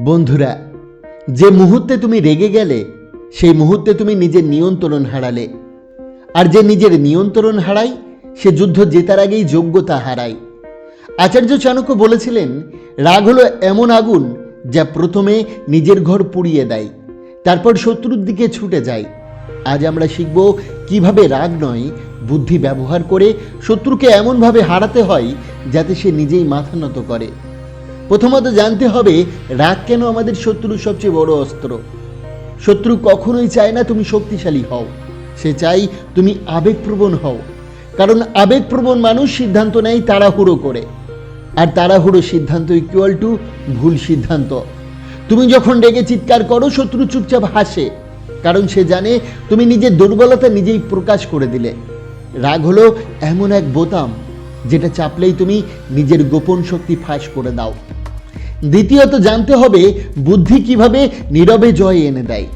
বন্ধুরা, যে মুহূর্তে তুমি রেগে গেলে সেই মুহূর্তে তুমি নিজের নিয়ন্ত্রণ হারালে। আর যে নিজের নিয়ন্ত্রণ হারায় সে যুদ্ধ জেতার আগেই যোগ্যতা হারায়। আচার্য চাণক্য বলেছিলেন, রাগ হলো এমন আগুন যা প্রথমে নিজের ঘর পুড়িয়ে দেয়, তারপর শত্রুর দিকে ছুটে যায়। আজ আমরা শিখব কিভাবে রাগ নয়, বুদ্ধি ব্যবহার করে শত্রুকে এমনভাবে হারাতে হয় যাতে সে নিজেই মাথা নত করে। প্রথমত জানতে হবে রাগ কেন আমাদের শত্রুর সবচেয়ে বড় অস্ত্র। শত্রু কখনোই চায় না তুমি শক্তিশালী হও, সে চাই তুমি আবেগপ্রবণ হও। কারণ আবেগপ্রবণ মানুষ সিদ্ধান্ত নেয় তাড়াহুড়ো করে, আর তাড়াহুড়ো সিদ্ধান্ত ইকুয়াল টু ভুল সিদ্ধান্ত। তুমি যখন রেগে চিৎকার করো, শত্রু চুপচাপ হাসে, কারণ সে জানে তুমি নিজের দুর্বলতা নিজেই প্রকাশ করে দিলে। রাগ হলো এমন এক বোতাম যেটা চাপলেই তুমি নিজের গোপন শক্তি ফাঁস করে দাও। দ্বিতীয়ত জানতে হবে বুদ্ধি কিভাবে নীরবে জয় এনে দেয়।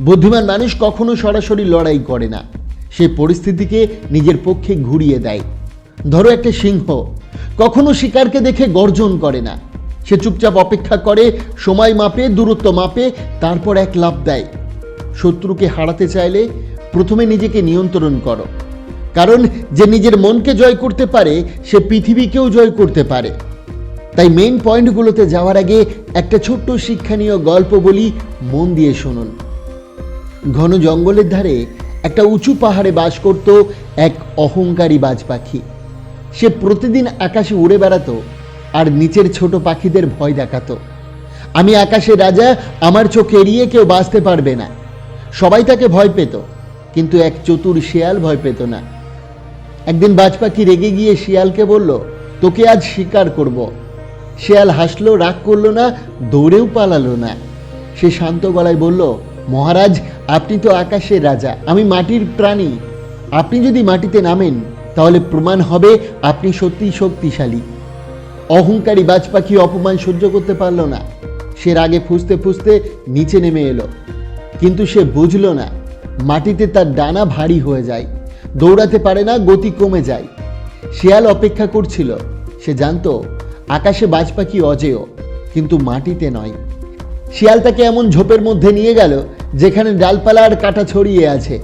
বুদ্ধিমান মানুষ কখনো সরাসরি লড়াই করে না, সে পরিস্থিতিকে নিজের পক্ষে ঘুরিয়ে দেয়। ধরো একটা সিংহ কখনো শিকারকে দেখে গর্জন করে না, সে চুপচাপ অপেক্ষা করে, সময় মাপে, দূরত্ব মাপে, তারপর এক লাফ দেয়। শত্রুকে হারাতে চাইলে প্রথমে নিজেকে নিয়ন্ত্রণ করো, কারণ যে নিজের মনকে জয় করতে পারে সে পৃথিবীকেও জয় করতে পারে। তাই মেইন পয়েন্টগুলোতে যাওয়ার আগে একটা ছোট্ট শিক্ষণীয় গল্প বলি, মন দিয়ে শুনুন। ঘন জঙ্গলের ধারে একটা উঁচু পাহাড়ে বাস করত এক অহংকারী বাজ পাখি। সে প্রতিদিন আকাশে উড়ে বেড়াতো আর নিচের ছোট পাখিদের ভয় দেখাতো। আমি আকাশের রাজা, আমার চোখ এড়িয়ে কেউ বাঁচতে পারবে না। সবাই তাকে ভয় পেত, কিন্তু এক চতুর শিয়াল ভয় পেত না। একদিন বাজ পাখি রেগে গিয়ে শিয়ালকে বলল, তোকে আজ শিকার করব। শিয়াল হাসলো, রাগ করলো না, দৌড়েও পালালো না। সে শান্ত গলায় বলল, মহারাজ, আপনি তো আকাশের রাজা, আমি মাটির প্রাণী। আপনি যদি মাটিতে নামেন তাহলে প্রমাণ হবে আপনি সত্যিই শক্তিশালী। অহংকারী বাজ পাখি অপমান সহ্য করতে পারল না। সে রাগে ফুঁসতে ফুঁসতে নিচে নেমে এলো, কিন্তু সে বুঝল না মাটিতে তার ডানা ভারী হয়ে যায়, দৌড়াতে পারে না, গতি কমে যায়। শিয়াল অপেক্ষা করছিল, সে জানতো আকাশে বাজ পাখি অজেয়, কিন্তু মাটিতে নয়। শিয়াল তাকে এমন ঝোপের মধ্যে নিয়ে গেল যেখানে ডালপালা আর কাঁটা ছড়িয়ে আছে।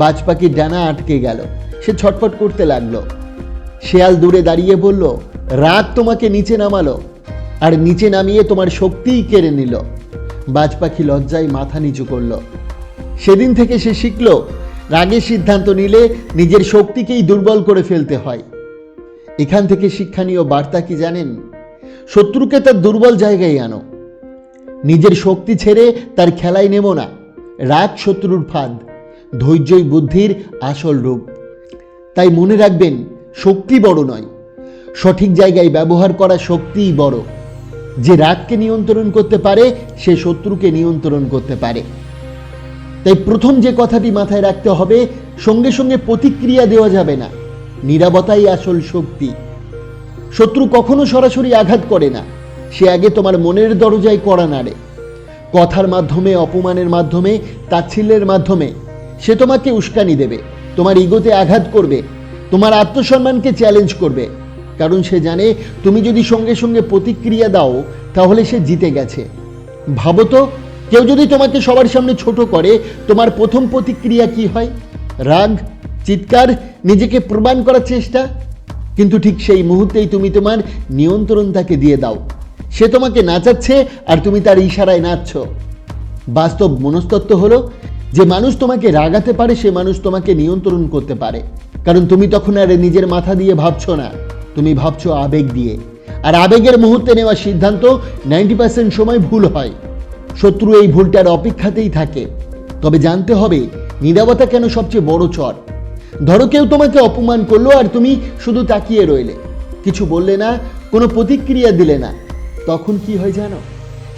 বাজ পাখির ডানা আটকে গেল, সে ছটফট করতে লাগলো। শিয়াল দূরে দাঁড়িয়ে বলল, রাগ তোমাকে নিচে নামালো, আর নিচে নামিয়ে তোমার শক্তিই কেড়ে নিল। বাজ পাখি লজ্জায় মাথা নিচু করল। সেদিন থেকে সে শিখল, রাগের সিদ্ধান্ত নিলে নিজের শক্তিকেই দুর্বল করে ফেলতে হয়। এখান থেকে শিক্ষণীয় বার্তা কি জানেন? শত্রুকে তার দুর্বল জায়গায় আনো, নিজের শক্তি ছেড়ে তার খেলায় নেমো না। রাগ শত্রুর ফাঁদ, ধৈর্যই বুদ্ধির আসল রূপ। তাই মনে রাখবেন, শক্তি বড় নয়, সঠিক জায়গায় ব্যবহার করা শক্তিই বড়। যে রাগকে নিয়ন্ত্রণ করতে পারে সে শত্রুকে নিয়ন্ত্রণ করতে পারে। তাই প্রথম যে কথাটি মাথায় রাখতে হবে, সঙ্গে সঙ্গে প্রতিক্রিয়া দেওয়া যাবে না, নীরবতাই আসল শক্তি। শত্রু কখনো সরাসরি আঘাত করে না, সে আগে তোমার মনের দরজায় কড়া নাড়ে। কথার মাধ্যমে, অপমানের মাধ্যমে, তাচ্ছিল্যের মাধ্যমে সে তোমাকে উস্কানি দেবে, তোমার ইগোতে আঘাত করবে, তোমার আত্মসম্মানকে চ্যালেঞ্জ করবে। কারণ সে জানে তুমি যদি সঙ্গে সঙ্গে প্রতিক্রিয়া দাও তাহলে সে জিতে গেছে। ভাবো তো, কেউ যদি তোমাকে সবার সামনে ছোট করে, তোমার প্রথম প্রতিক্রিয়া কি হয়? রাগ, চিৎকার, নিজেকে প্রমাণ করার চেষ্টা। কিন্তু ঠিক সেই মুহূর্তেই তুমি তোমার নিয়ন্ত্রণ তাকে দিয়ে দাও। সে তোমাকে নাচাচ্ছে আর তুমি তার ইশারায় নাচছো। বাস্তব মনস্তত্ত্ব হলো, যে মানুষ তোমাকে রাগাতে পারে সে মানুষ তোমাকে নিয়ন্ত্রণ করতে পারে। কারণ তুমি তখন আর নিজের মাথা দিয়ে ভাবছো না, তুমি ভাবছো আবেগ দিয়ে। আর আবেগের মুহূর্তে নেওয়া সিদ্ধান্ত 90% সময় ভুল হয়। শত্রু এই ভুলটার অপেক্ষাতেই থাকে। তবে জানতে হবে নীরবতা কেন সবচেয়ে বড় চর। ধরো কেউ তোমাকে অপমান করলো আর তুমি শুধু তাকিয়ে রইলে, কিছু বললে না, কোনো প্রতিক্রিয়া দিলে না। তখন কি হয় জানো?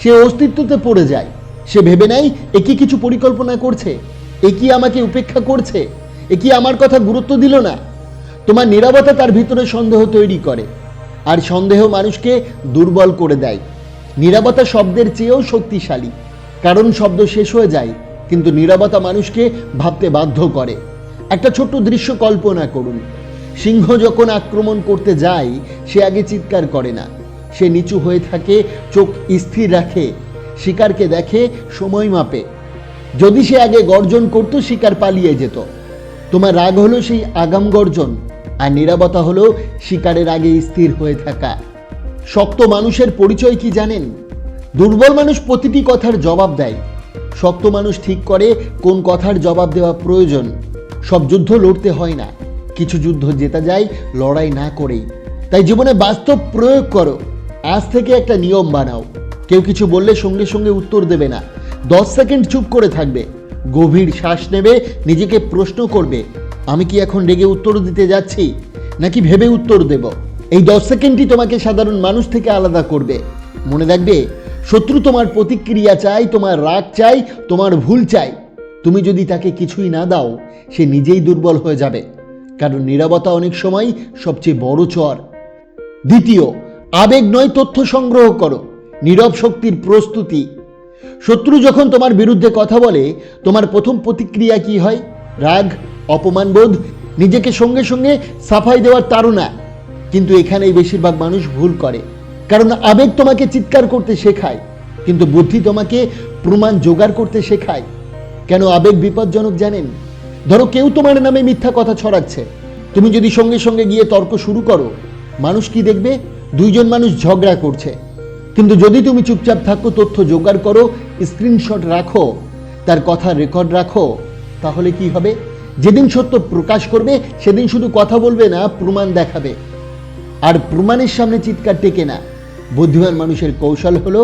সে অস্তিত্বতে পড়ে যায়। সে ভেবে নেয়, এ কি কিছু পরিকল্পনা করছে, এ কি আমাকে উপেক্ষা করছে, এ কি আমার কথা গুরুত্ব দিল না। তোমার নীরবতা তার ভিতরে সন্দেহ তৈরি করে, আর সন্দেহ মানুষকে দুর্বল করে দেয়। নীরবতা শব্দের চেয়েও শক্তিশালী, কারণ শব্দ শেষ হয়ে যায়, কিন্তু নীরবতা মানুষকে ভাবতে বাধ্য করে। একটা ছোট্ট দৃশ্য কল্পনা করুন। সিংহ যখন আক্রমণ করতে যায় সে আগে চিৎকার করে না, সে নিচু হয়ে থাকে, চোখ স্থির রাখে, শিকারকে দেখে সময় মাপে। যদি সে আগে গর্জন করত, শিকার পালিয়ে যেত। তোমার রাগ হলো সেই আগাম গর্জন, আর নীরবতা হলো শিকারের আগে স্থির হয়ে থাকা। শক্ত মানুষের পরিচয় কি জানেন? দুর্বল মানুষ প্রতিটি কথার জবাব দেয়, শক্ত মানুষ ঠিক করে কোন কথার জবাব দেওয়া প্রয়োজন। সব যুদ্ধ লড়তে হয় না, কিছু যুদ্ধ জেতা যায় লড়াই না করেই। তাই জীবনে বাস্তব প্রয়োগ করো। আজ থেকে একটা নিয়ম বানাও, কেউ কিছু বললে সঙ্গে সঙ্গে উত্তর দেবে না। 10 সেকেন্ড চুপ করে থাকবে, গভীর শ্বাস নেবে, নিজেকে প্রশ্ন করবে, আমি কি এখন রেগে উত্তর দিতে যাচ্ছি নাকি ভেবে উত্তর দেব? এই 10 সেকেন্ডই তোমাকে সাধারণ মানুষ থেকে আলাদা করবে। মনে রাখবে, শত্রু তোমার প্রতিক্রিয়া চাই, তোমার রাগ চাই, তোমার ভুল চাই। তুমি যদি তাকে কিছুই না দাও, সে নিজেই দুর্বল হয়ে যাবে। কারণ নীরবতা অনেক সময় সবচেয়ে বড় চর। দ্বিতীয়, আবেগ নয়, তথ্য সংগ্রহ করো। নীরব শক্তির প্রস্তুতি। শত্রু যখন তোমার বিরুদ্ধে কথা বলে, তোমার প্রথম প্রতিক্রিয়া কি হয়? রাগ, অপমানবোধ, নিজেকে সঙ্গে সঙ্গে সাফাই দেওয়ার তাড়না। কিন্তু এখানেই বেশিরভাগ মানুষ ভুল করে। কারণ আবেগ তোমাকে চিৎকার করতে শেখায়, কিন্তু বুদ্ধি তোমাকে প্রমাণ জোগাড় করতে শেখায়। কেন আবেগ বিপজ্জনক জানেন? ধরো কেউ তোমার নামে মিথ্যা কথা ছড়াচ্ছে, তুমি যদি সঙ্গে সঙ্গে গিয়ে তর্ক শুরু করো, মানুষ কি দেখবে? দুইজন মানুষ ঝগড়া করছে। কিন্তু যদি তুমি চুপচাপ থাকো, তথ্য জোগাড় করো, স্ক্রিনশট রাখো, তার কথা রেকর্ড রাখো, তাহলে কি হবে? যেদিন সত্য প্রকাশ করবে, সেদিন শুধু কথা বলবে না, প্রমাণ দেখাবে। আর প্রমাণের সামনে চিৎকার টেকে না। বুদ্ধিমান মানুষের কৌশল হলো,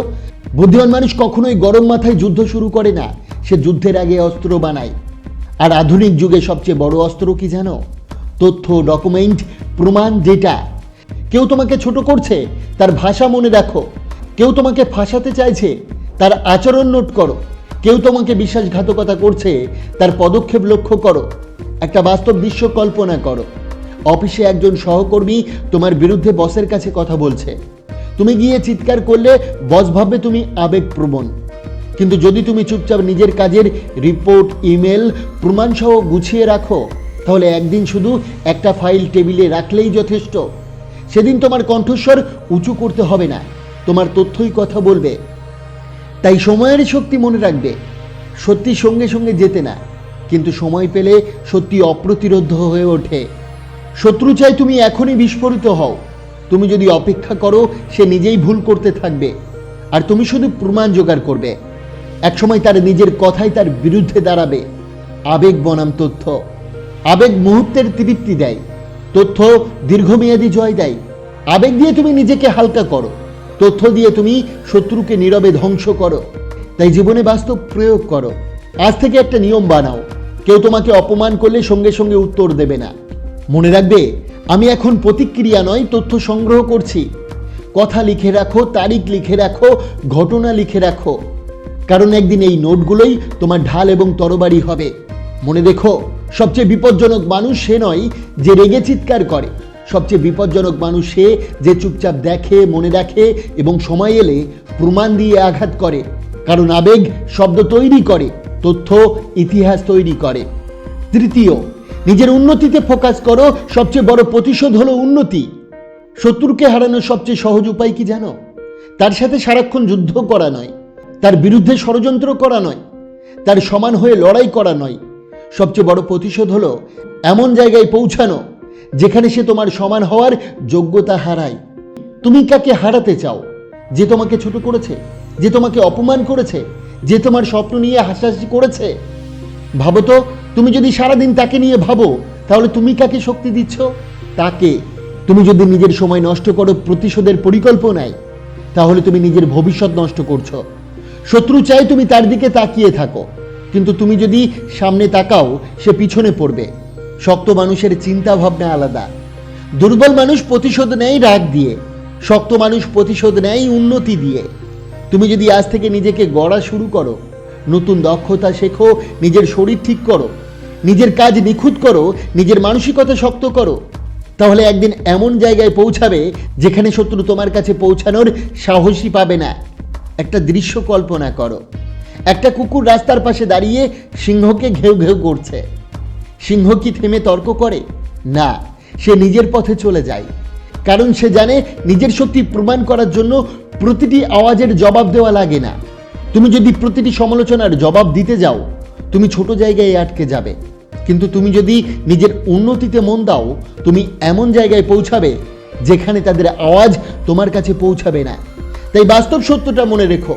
বুদ্ধিমান মানুষ কখনোই গরম মাথায় যুদ্ধ শুরু করে না, সে যুদ্ধের আগে অস্ত্র বানায়। আর আধুনিক যুগে সবচেয়ে বড় অস্ত্র কি জানো? তথ্য, ডকুমেন্ট, প্রমাণ। যেটা কেউ তোমাকে ছোট করছে, তার ভাষা মনে রাখো। কেউ তোমাকে ফাঁসাতে চাইছে, তার আচরণ নোট করো। কেউ তোমাকে বিশ্বাসঘাতকতা করছে, তার পদক্ষেপ লক্ষ্য করো। একটা বাস্তব দৃশ্য কল্পনা করো। অফিসে একজন সহকর্মী তোমার বিরুদ্ধে বসের কাছে কথা বলছে। তুমি গিয়ে চিৎকার করলে বস ভাববে তুমি আবেগপ্রবণ। কিন্তু যদি তুমি চুপচাপ নিজের কাজের রিপোর্ট, ইমেল, প্রমাণসহ গুছিয়ে রাখো, তাহলে একদিন শুধু একটা ফাইল টেবিলে রাখলেই যথেষ্ট। সেদিন তোমার কণ্ঠস্বর উঁচু করতে হবে না, তোমার তথ্যই কথা বলবে। তাই সময়ের শক্তি মনে রাখবে। সত্যি সঙ্গে সঙ্গে যেতে না, কিন্তু সময় পেলে সত্যি অপ্রতিরোধ্য হয়ে ওঠে। শত্রু চাই তুমি এখনই বিস্ফোরিত হও। তুমি যদি অপেক্ষা করো, সে নিজেই ভুল করতে থাকবে, আর তুমি শুধু প্রমাণ জোগাড় করবে। একসময় তার নিজের কথাই তার বিরুদ্ধে দাঁড়াবে। আবেগ বনাম তথ্য। আবেগ মুহূর্তের তৃপ্তি দেয়, তথ্য দীর্ঘমেয়াদী জয় দেয়। আবেগ দিয়ে তুমি নিজেকে হালকা করো, তথ্য দিয়ে তুমি শত্রুকে নীরবে ধ্বংস করো। তাই জীবনে বাস্তব প্রয়োগ করো। আজ থেকে একটা নিয়ম বানাও, কেউ তোমাকে অপমান করলে সঙ্গে সঙ্গে উত্তর দেবে না। মনে রাখবে, আমি এখন প্রতিক্রিয়া নয়, তথ্য সংগ্রহ করছি। কথা লিখে রাখো, তারিখ লিখে রাখো, ঘটনা লিখে রাখো। কারণ একদিন এই নোটগুলোই তোমার ঢাল এবং তরবারি হবে। মনে রেখো, সবচেয়ে বিপজ্জনক মানুষ সে নয় যে রেগে চিৎকার করে। সবচেয়ে বিপজ্জনক মানুষ সে যে চুপচাপ দেখে, মনে রাখে এবং সময় এলে প্রমাণ দিয়ে আঘাত করে। কারণ আবেগ শব্দ তৈরি করে, তথ্য ইতিহাস তৈরি করে। তৃতীয়, নিজের উন্নতিতে ফোকাস করো। সবচেয়ে বড় প্রতিশোধ হলো উন্নতি। শত্রুকে হারানোর সবচেয়ে সহজ উপায় কি জানো? তার সাথে সারাক্ষণ যুদ্ধ করা নয়, তার বিরুদ্ধে ষড়যন্ত্র করা নয়, তার সমান হয়ে লড়াই করা নয়। সবচেয়ে বড় প্রতিশোধ হলো এমন জায়গায় পৌঁছানো যেখানে সে তোমার সমান হওয়ার যোগ্যতা হারায়। তুমি কাকে হারাতে চাও? যে তোমাকে ছোট করেছে, যে তোমাকে অপমান করেছে, যে তোমার স্বপ্ন নিয়ে হাসাহাসি করেছে? ভাবো তো, তুমি যদি সারাদিন তাকে নিয়ে ভাবো, তাহলে তুমি কাকে শক্তি দিচ্ছ? তাকে। তুমি যদি নিজের সময় নষ্ট করো প্রতিশোধের পরিকল্পনায়, তাহলে তুমি নিজের ভবিষ্যৎ নষ্ট করছো। শত্রু চাই তুমি তার দিকে তাকিয়ে থাকো, কিন্তু তুমি যদি সামনে তাকাও, সে পিছনে পড়বে। শক্ত মানুষের চিন্তা ভাবনা আলাদা। দুর্বল মানুষ প্রতিশোধ নেয় রাগ দিয়ে, শক্ত মানুষ প্রতিশোধ নেয় উন্নতি দিয়ে। তুমি যদি আজ থেকে নিজেকে গড়া শুরু করো, নতুন দক্ষতা শেখো, নিজের শরীর ঠিক করো, নিজের কাজ নিখুঁত করো, নিজের মানসিকতা শক্ত করো, তাহলে একদিন এমন জায়গায় পৌঁছাবে যেখানে শত্রু তোমার কাছে পৌঁছানোর সাহসই পাবে না। একটা দৃশ্য কল্পনা করো, একটা কুকুর রাস্তার পাশে দাঁড়িয়ে সিংহকে ঘেউ ঘেউ করছে। সিংহ কি থেমে তর্ক করে? না, সে নিজের পথে চলে যায়। কারণ সে জানে নিজের শক্তি প্রমাণ করার জন্য প্রতিটি আওয়াজের জবাব দেওয়া লাগে না। তুমি যদি প্রতিটি সমালোচনার জবাব দিতে যাও, তুমি ছোট জায়গায় আটকে যাবে। কিন্তু তুমি যদি নিজের উন্নতিতে মন দাও, তুমি এমন জায়গায় পৌঁছাবে যেখানে তাদের আওয়াজ তোমার কাছে পৌঁছাবে না। তাই বাস্তব সত্যটা মনে রেখো,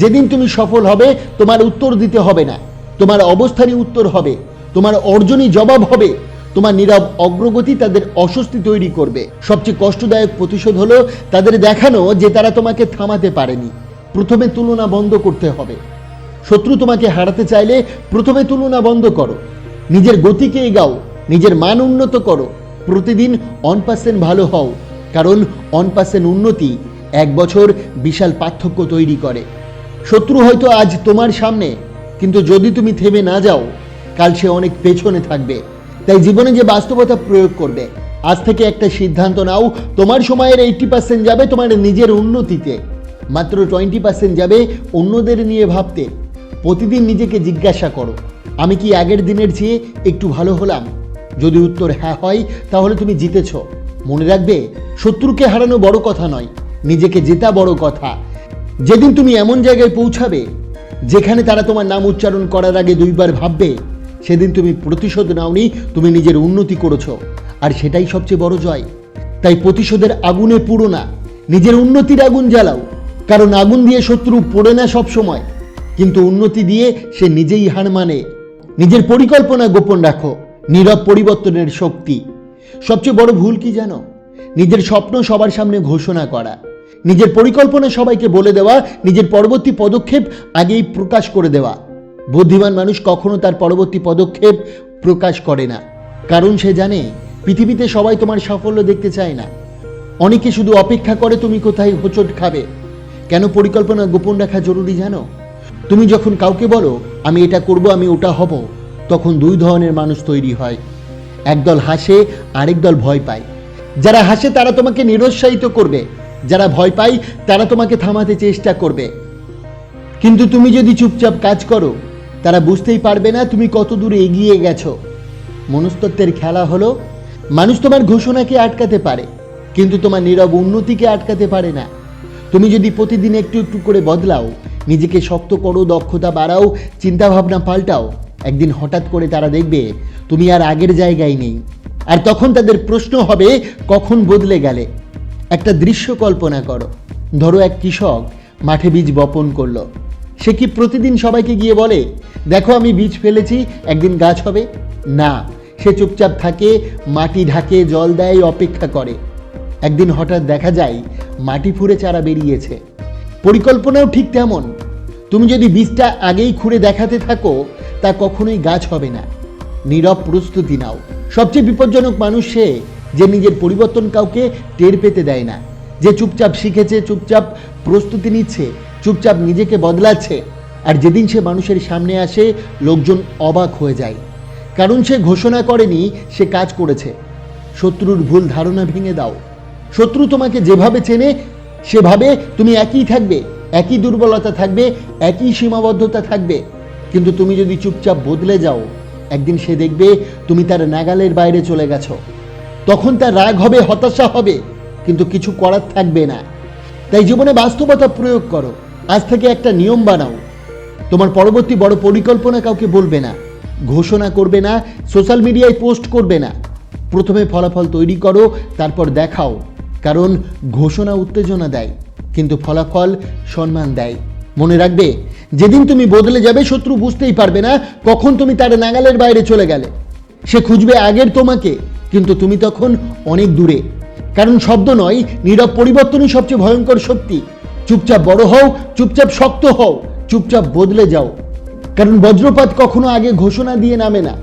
যেদিন তুমি সফল হবে তোমার উত্তর দিতে হবে না, তোমার অবস্থানই উত্তর হবে, তোমার অর্জনই জবাব হবে। তোমার নীরব অগ্রগতি তাদের অস্বস্তি তৈরি করবে। সবচেয়ে কষ্টদায়ক প্রতিশোধ হলো তাদের দেখানো যে তারা তোমাকে থামাতে পারেনি। প্রথমে তুলনা বন্ধ করতে হবে। শত্রু তোমাকে হারাতে চাইলে প্রথমে তুলনা বন্ধ করো, নিজের গতিকে এগাও, নিজের মান উন্নত করো, প্রতিদিন 1% ভালো হও, কারণ 1% উন্নতি 1 বছর বিশাল পার্থক্য তৈরি করে। শত্রু হয়তো আজ তোমার সামনে, কিন্তু যদি তুমি থেমে না যাও, কাল সে অনেক পেছনে থাকবে। তাই জীবনে যে বাস্তবতা প্রয়োগ করবে, আজ থেকে একটা সিদ্ধান্ত নাও, তোমার সময়ের 80% যাবে তোমার নিজের উন্নতিতে, মাত্র 20% যাবে অন্যদের নিয়ে ভাবতে। প্রতিদিন নিজেকে জিজ্ঞাসা করো, আমি কি আগের দিনের চেয়ে একটু ভালো হলাম? যদি উত্তর হ্যাঁ হয়, তাহলে তুমি জিতেছ। মনে রাখবে, শত্রুকে হারানো বড় কথা নয়, নিজেকে জেতা বড় কথা। যেদিন তুমি এমন জায়গায় পৌঁছাবে যেখানে তারা তোমার নাম উচ্চারণ করার আগে 2 বার ভাববে, সেদিন তুমি প্রতিশোধ নাওনি, তুমি নিজের উন্নতি করেছ। আর সেটাই সবচেয়ে বড় জয়। তাই প্রতিশোধের আগুনে পুড়ো না, নিজের উন্নতির আগুন জ্বালাও। কারণ আগুন দিয়ে শত্রু পড়ে না সব সময়, কিন্তু উন্নতি দিয়ে সে নিজেই হার মানে। নিজের পরিকল্পনা গোপন রাখো, নীরব পরিবর্তনের শক্তি। সবচেয়ে বড় ভুল কি জানো? নিজের স্বপ্ন সবার সামনে ঘোষণা করা, নিজের পরিকল্পনা সবাইকে বলে দেওয়া, নিজের পরবর্তী পদক্ষেপ আগেই প্রকাশ করে দেওয়া। বুদ্ধিমান মানুষ কখনো তার পরবর্তী পদক্ষেপ প্রকাশ করে না, কারণ সে জানে পৃথিবীতে সবাই তোমার সাফল্য দেখতে চায় না। অনেকে শুধু অপেক্ষা করে তুমি কোথায় হোঁচট খাবে। কেন পরিকল্পনা গোপন রাখা জরুরি জানো? তুমি যখন কাউকে বলো আমি এটা করব, আমি ওটা হব, তখন 2 ধরনের মানুষ তৈরি হয়। একদল হাসে, আরেক দল ভয় পায়। যারা হাসে তারা তোমাকে নিরুৎসাহিত করবে, যারা ভয় পায় তারা তোমাকে থামাতে চেষ্টা করবে। কিন্তু তুমি যদি চুপচাপ কাজ করো, তারা বুঝতেই পারবে না তুমি কত দূরে এগিয়ে গেছো। মনস্তত্ত্বের খেলা হলো, মানুষ তোমার ঘোষণাকে আটকাতে পারে, কিন্তু তোমার নীরব উন্নতিকে আটকাতে পারে না। তুমি যদি প্রতিদিন একটু একটু করে বদলাও, নিজেকে শক্ত করো, দক্ষতা বাড়াও, চিন্তাভাবনা পাল্টাও, একদিন হঠাৎ করে তারা দেখবে তুমি আর আগের জায়গায় নেই। আর তখন তাদের প্রশ্ন হবে, কখন বদলে গেলে? একটা দৃশ্য কল্পনা করো। ধরো এক কৃষক মাঠে বীজ বপন করলো। সে কি প্রতিদিন সবাইকে গিয়ে বলে, দেখো আমি বীজ ফেলেছি, একদিন গাছ হবে? না, সে চুপচাপ থাকে, মাটি ঢাকে, জল দেয়, অপেক্ষা করে। একদিন হঠাৎ দেখা যায় মাটি ফুঁড়ে চারা বেরিয়েছে। পরিকল্পনাও ঠিক তেমন। তুমি যদি বীজটা আগেই খুঁড়ে দেখাতে থাকো, তা কখনোই গাছ হবে না। নীরব প্রস্তুতি নাও। সবচেয়ে বিপজ্জনক মানুষ সে যে নিজের পরিবর্তন কাউকে টের পেতে দেয় না, যে চুপচাপ শিখেছে, চুপচাপ প্রস্তুতি নিচ্ছে, চুপচাপ নিজেকে বদলাচ্ছে। আর যেদিন সে মানুষের সামনে আসে, লোকজন অবাক হয়ে যায়, কারণ সে ঘোষণা করেনি, সে কাজ করেছে। শত্রুর ভুল ধারণা ভেঙে দাও। শত্রু তোমাকে যেভাবে চেনে সেভাবে তুমি একই থাকবে, একই দুর্বলতা থাকবে, একই সীমাবদ্ধতা থাকবে। কিন্তু তুমি যদি চুপচাপ বদলে যাও, একদিন সে দেখবে তুমি তার নাগালের বাইরে চলে গেছো। তখন তার রাগ হবে, হতাশা হবে, কিন্তু কিছু করার থাকবে না। তাই জীবনে বাস্তবতা প্রয়োগ করো। আজ থেকে একটা নিয়ম বানাও, তোমার পরবর্তী বড় পরিকল্পনা কাউকে বলবে না, ঘোষণা করবে না, সোশ্যাল মিডিয়ায় পোস্ট করবে না। প্রথমে ফলাফল তৈরি করো, তারপর দেখাও। কারণ ঘোষণা উত্তেজনা দেয়, কিন্তু ফলাফল সম্মান দেয়। মনে রাখবে, যেদিন তুমি বদলে যাবে, শত্রু বুঝতেই পারবে না কখন তুমি তার নাগালের বাইরে চলে গেলে। সে খুঁজবে আগের তোমাকে, কিন্তু তুমি তখন অনেক দূরে। কারণ শব্দ নয়, নীরব পরিবর্তনই সবচেয়ে ভয়ঙ্কর শক্তি। চুপচাপ বড় হও, চুপচাপ শক্ত হও, চুপচাপ বদলে যাও। কারণ বজ্রপাত কখনো আগে ঘোষণা দিয়ে নামে না,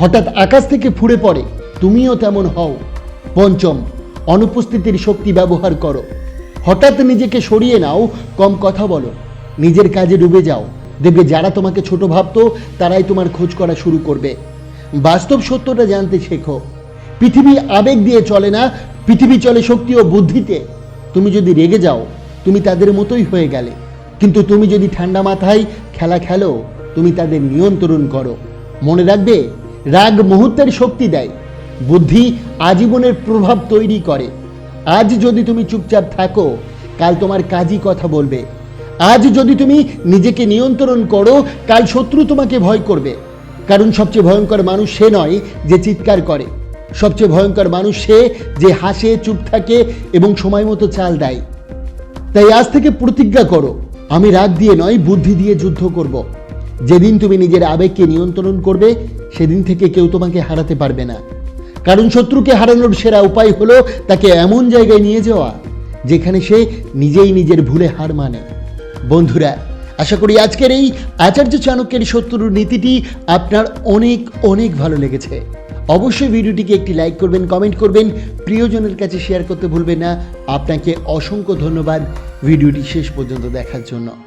হঠাৎ আকাশ থেকে ফুঁড়ে পড়ে। তুমিও তেমন হও। পঞ্চম, অনুপস্থিতির শক্তি ব্যবহার করো। হঠাৎ নিজেকে সরিয়ে নাও, কম কথা বলো, নিজের কাজে ডুবে যাও। দেখবে যারা তোমাকে ছোট ভাবতো, তারাই তোমার খোঁজ করা শুরু করবে। বাস্তব সত্যটা জানতে শেখো। পৃথিবী আবেগ দিয়ে চলে না, পৃথিবী চলে শক্তি ও বুদ্ধিতে। তুমি যদি রেগে যাও, তুমি তাদের মতোই হয়ে গেলে। কিন্তু তুমি যদি ঠান্ডা মাথায় খেলা খেলো, তুমি তাদের নিয়ন্ত্রণ করো। মনে রাখবে, রাগ মুহূর্তের শক্তি দেয়, বুদ্ধি আজীবনের প্রভাব তৈরি করে। আজ যদি তুমি চুপচাপ থাকো, কাল তোমার কাজই কথা বলবে। আজ যদি তুমি নিজেকে নিয়ন্ত্রণ করো, কাল শত্রু তোমাকে ভয় করবে। কারণ সবচেয়ে ভয়ঙ্কর মানুষ সে নয় যে চিৎকার করে, সবচেয়ে ভয়ঙ্কর মানুষ সে যে হাসে, চুপ থাকে এবং সময় মতো চাল দেয়। তাই আজ থেকে প্রতিজ্ঞা করো, আমি রাগ দিয়ে নয়, বুদ্ধি দিয়ে যুদ্ধ করব। যেদিন তুমি নিজের আবেগকে নিয়ন্ত্রণ করবে, সেদিন থেকে কেউ তোমাকে হারাতে পারবে না। কারণ শত্রুকে হারানোর সেরা উপায় হলো তাকে এমন জায়গায় নিয়ে যাওয়া যেখানে সে নিজেই নিজের ভুলে হার মানে। বন্ধুরা, আশা করি আজকের এই আচার্য চাণক্যের শত্রুর নীতিটি আপনার অনেক অনেক ভালো লেগেছে। অবশ্যই ভিডিওটিকে একটি লাইক করবেন, কমেন্ট করবেন, প্রিয়জনের কাছে শেয়ার করতে ভুলবেন না। আপনাকে অসংখ্য ধন্যবাদ ভিডিওটি শেষ পর্যন্ত দেখার জন্য।